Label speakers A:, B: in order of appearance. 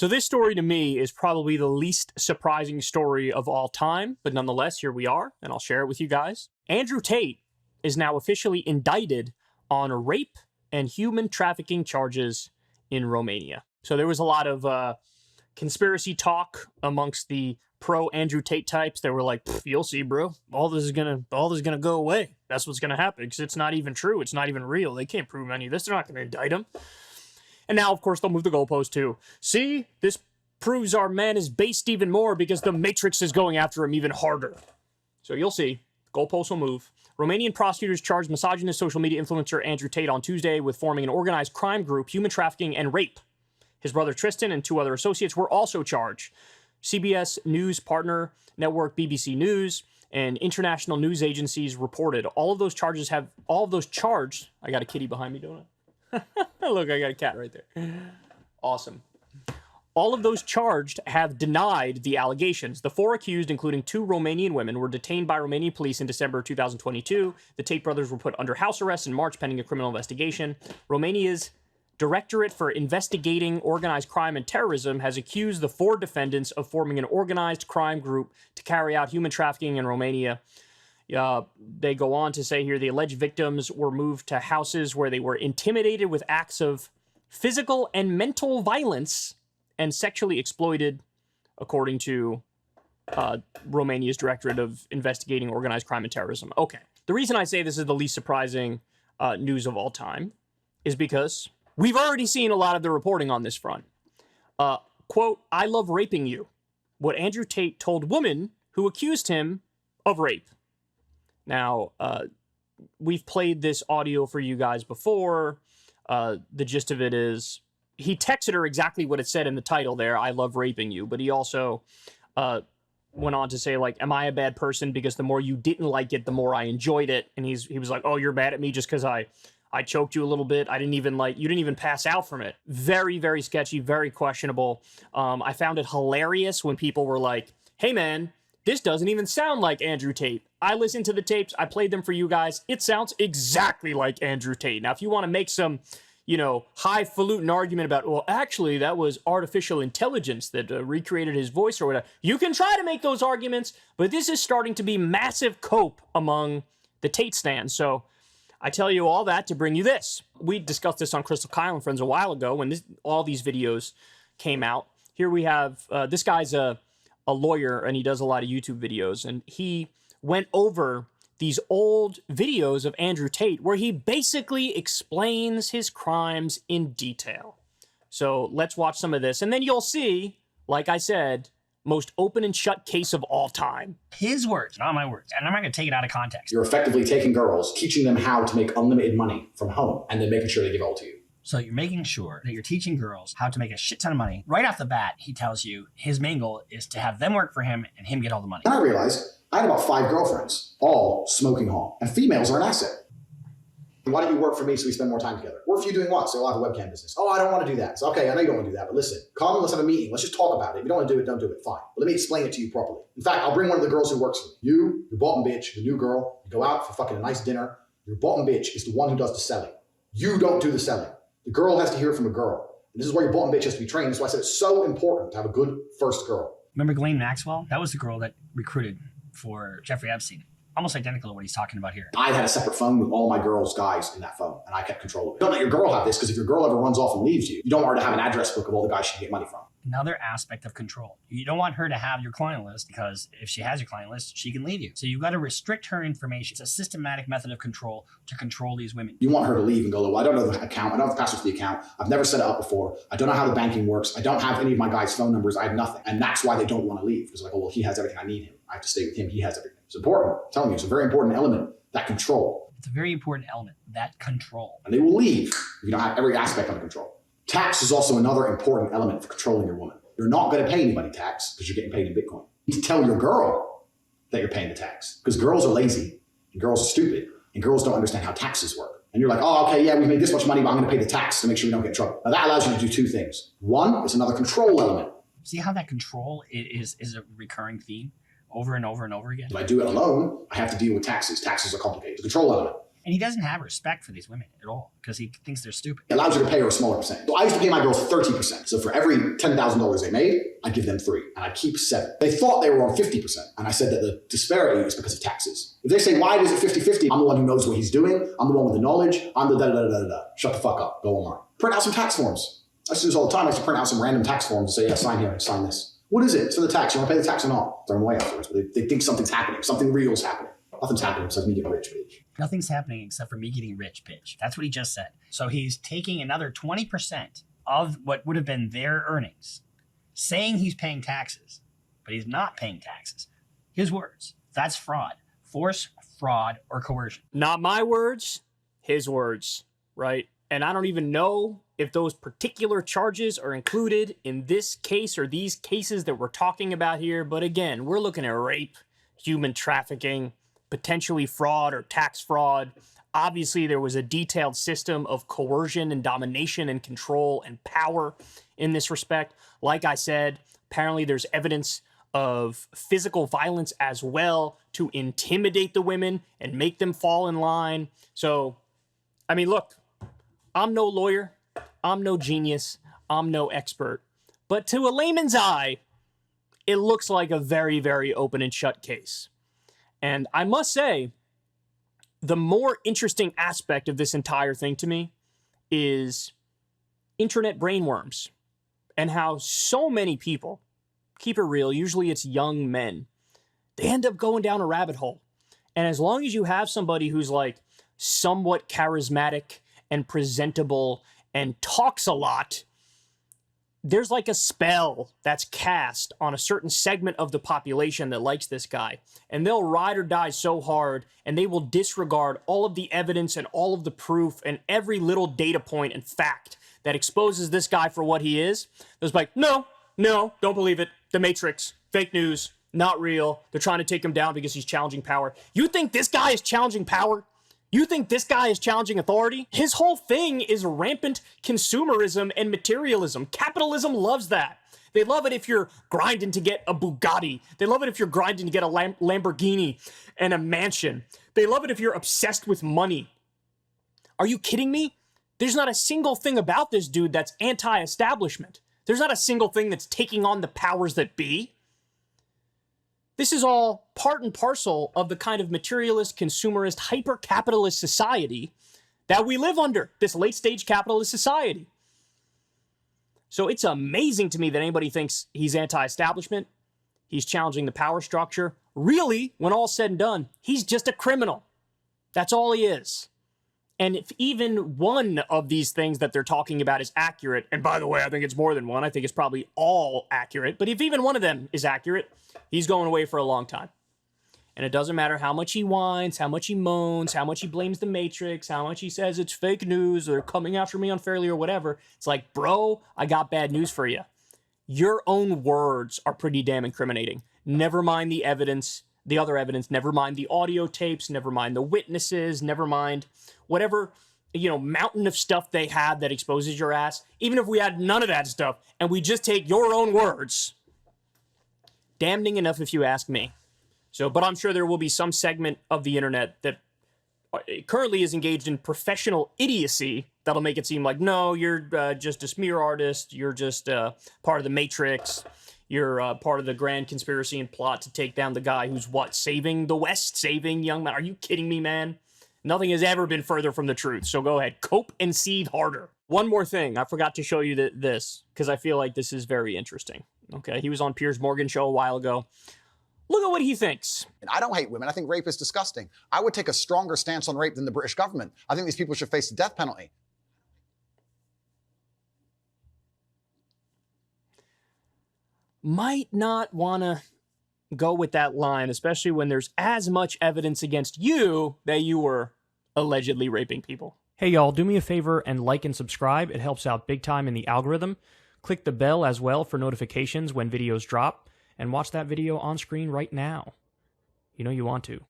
A: So this story to me is probably the least surprising story of all time, but nonetheless, here we are, and I'll share it with you guys. Andrew Tate is now officially indicted on rape and human trafficking charges in Romania. So there was a lot of conspiracy talk amongst the pro-Andrew Tate types. They were like, you'll see, bro. All this is gonna go away. That's what's gonna happen, because it's not even true. It's not even real. They can't prove any of this. They're not gonna indict him. And now, of course, they'll move the goalpost too. See, this proves our man is based even more because the Matrix is going after him even harder. So you'll see. Goalposts will move. Romanian prosecutors charged misogynist social media influencer Andrew Tate on Tuesday with forming an organized crime group, human trafficking, and rape. His brother Tristan and 2 other associates were also charged. CBS News partner network BBC News and international news agencies reported all of those charged. I got a kitty behind me, don't I? Look, I got a cat right there. Awesome. All of those charged have denied the allegations. The 4 accused, including 2 Romanian women, were detained by Romanian police in December 2022. The Tate brothers were put under house arrest in March pending a criminal investigation. Romania's Directorate for Investigating Organized Crime and Terrorism has accused the 4 defendants of forming an organized crime group to carry out human trafficking in Romania. They go on to say here the alleged victims were moved to houses where they were intimidated with acts of physical and mental violence and sexually exploited, according to Romania's Directorate of Investigating Organized Crime and Terrorism. Okay. The reason I say this is the least surprising news of all time is because we've already seen a lot of the reporting on this front. Quote, "I love raping you," what Andrew Tate told women who accused him of rape. Now, we've played this audio for you guys before. The gist of it is he texted her exactly what it said in the title there, "I love raping you," but he also went on to say, like, "Am I a bad person? Because the more you didn't like it, the more I enjoyed it." And he was like, "Oh, you're mad at me just because I choked you a little bit. You didn't even pass out from it." Very, very sketchy, very questionable. I found it hilarious when people were like, "Hey, man, this doesn't even sound like Andrew Tate. I listened to the tapes. I played them for you guys. It sounds exactly like Andrew Tate." Now, if you want to make some, highfalutin argument about, well, actually, that was artificial intelligence that recreated his voice or whatever, you can try to make those arguments, but this is starting to be massive cope among the Tate stands. So I tell you all that to bring you this. We discussed this on Crystal Kyle and Friends a while ago when all these videos came out. Here we have, this guy's a lawyer, and he does a lot of YouTube videos, and he went over these old videos of Andrew Tate where he basically explains his crimes in detail. So let's watch some of this, and then you'll see, like I said, most open and shut case of all time.
B: His words, not my words, and I'm not going to take it out of context.
C: You're effectively taking girls, teaching them how to make unlimited money from home, and then making sure they give it all to you.
B: So you're making sure that you're teaching girls how to make a shit ton of money. Right off the bat, he tells you his main goal is to have them work for him and him get all the money.
C: And I realized I had about 5 girlfriends, all smoking hot, and females are an asset. Why don't you work for me so we spend more time together? Work for you doing what? So I'll have a webcam business. Oh, I don't want to do that. So, okay, I know you don't want to do that, but listen, come, let's have a meeting. Let's just talk about it. If you don't want to do it, don't do it. Fine. But let me explain it to you properly. In fact, I'll bring one of the girls who works for me. You, your bottom bitch, the new girl, you go out for fucking a nice dinner. Your bottom bitch is the one who does the selling. You don't do the selling. The girl has to hear it from a girl. And this is where your bottom bitch has to be trained. That's why I said it's so important to have a good first girl.
B: Remember Ghislaine Maxwell? That was the girl that recruited for Jeffrey Epstein. Almost identical to what he's talking about here.
C: I had a separate phone with all my girls' guys in that phone, and I kept control of it. Don't let your girl have this, because if your girl ever runs off and leaves you, you don't want her to have an address book of all the guys she can get money from.
B: Another aspect of control. You don't want her to have your client list, because if she has your client list, she can leave you. So you've got to restrict her information. It's a systematic method of control to control these women.
C: You want her to leave and go, well, I don't know the account. I don't have the password to the account. I've never set it up before. I don't know how the banking works. I don't have any of my guys' phone numbers. I have nothing. And that's why they don't want to leave. It's like, oh, well, he has everything. I need him. I have to stay with him. He has everything. It's important. I'm telling you, it's a very important element, that control.
B: It's a very important element, that control.
C: And they will leave if you don't have every aspect under control. Tax is also another important element for controlling your woman. You're not going to pay anybody tax because you're getting paid in Bitcoin. You need to tell your girl that you're paying the tax, because girls are lazy and girls are stupid and girls don't understand how taxes work. And you're like, oh, okay, yeah, we made this much money, but I'm going to pay the tax to make sure we don't get in trouble. Now that allows you to do 2 things. One, it's another control element.
B: See how that control is a recurring theme over and over and over again?
C: If I do it alone, I have to deal with taxes. Taxes are complicated. The control element.
B: And he doesn't have respect for these women at all because he thinks they're stupid.
C: It allows you to pay her a smaller percentage. So I used to pay my girls 30%. So for every $10,000 they made, I give them 3 and I keep 7. They thought they were on 50%. And I said that the disparity is because of taxes. If they say, why is it 50-50? I'm the one who knows what he's doing. I'm the one with the knowledge. I'm the da-da-da-da-da. Shut the fuck up. Go online. Print out some tax forms. I used to do this all the time. I used to print out some random tax forms and say, yeah, sign here, sign this. What is it? It's for the tax. You want to pay the tax or not? Throw them away afterwards. But they think something's happening. Something real is happening. Nothing's happening besides me getting rich, bitch.
B: Nothing's happening except for me getting rich, bitch. That's what he just said. So he's taking another 20% of what would have been their earnings, saying he's paying taxes, but he's not paying taxes. His words. That's fraud. Force, fraud, or coercion.
A: Not my words, his words, right? And I don't even know if those particular charges are included in this case or these cases that we're talking about here. But again, we're looking at rape, human trafficking, potentially fraud or tax fraud. Obviously, there was a detailed system of coercion and domination and control and power in this respect. Like I said, apparently there's evidence of physical violence as well to intimidate the women and make them fall in line. So, I mean, look, I'm no lawyer, I'm no genius, I'm no expert, but to a layman's eye, it looks like a very, very open and shut case. And I must say, the more interesting aspect of this entire thing to me is internet brainworms and how so many people, keep it real, usually it's young men, they end up going down a rabbit hole. And as long as you have somebody who's like somewhat charismatic and presentable and talks a lot, there's like a spell that's cast on a certain segment of the population that likes this guy. And they'll ride or die so hard, and they will disregard all of the evidence and all of the proof and every little data point and fact that exposes this guy for what he is. There's like, no, don't believe it. The Matrix, fake news, not real. They're trying to take him down because he's challenging power. You think this guy is challenging power? You think this guy is challenging authority? His whole thing is rampant consumerism and materialism. Capitalism loves that. They love it if you're grinding to get a Bugatti. They love it if you're grinding to get a Lamborghini and a mansion. They love it if you're obsessed with money. Are you kidding me? There's not a single thing about this dude that's anti-establishment. There's not a single thing that's taking on the powers that be. This is all part and parcel of the kind of materialist, consumerist, hyper-capitalist society that we live under, this late-stage capitalist society. So it's amazing to me that anybody thinks he's anti-establishment, he's challenging the power structure. Really, when all's said and done, he's just a criminal. That's all he is. And if even one of these things that they're talking about is accurate, and by the way, I think it's more than one, I think it's probably all accurate, but if even one of them is accurate, he's going away for a long time. And it doesn't matter how much he whines, how much he moans, how much he blames the Matrix, how much he says it's fake news, or they're coming after me unfairly or whatever. It's like, bro, I got bad news for you. Your own words are pretty damn incriminating. Never mind the evidence, the other evidence, never mind the audio tapes, never mind the witnesses, never mind whatever, mountain of stuff they had that exposes your ass. Even if we had none of that stuff and we just take your own words, damning enough if you ask me. So, but I'm sure there will be some segment of the internet that currently is engaged in professional idiocy that'll make it seem like, no, you're just a smear artist, you're just part of the Matrix, you're part of the grand conspiracy and plot to take down the guy who's saving the West, saving young men. Are you kidding me, man? Nothing has ever been further from the truth. So go ahead, cope and seethe harder. One more thing, I forgot to show you this because I feel like this is very interesting. Okay, he was on Piers Morgan's show a while ago. Look at what he thinks.
D: And I don't hate women. I think rape is disgusting. I would take a stronger stance on rape than the British government. I think these people should face the death penalty.
A: Might not want to go with that line, especially when there's as much evidence against you that you were allegedly raping people. Hey y'all, do me a favor and like and subscribe. It helps out big time in the algorithm. Click the bell as well for notifications when videos drop, and watch that video on screen right now. You know you want to.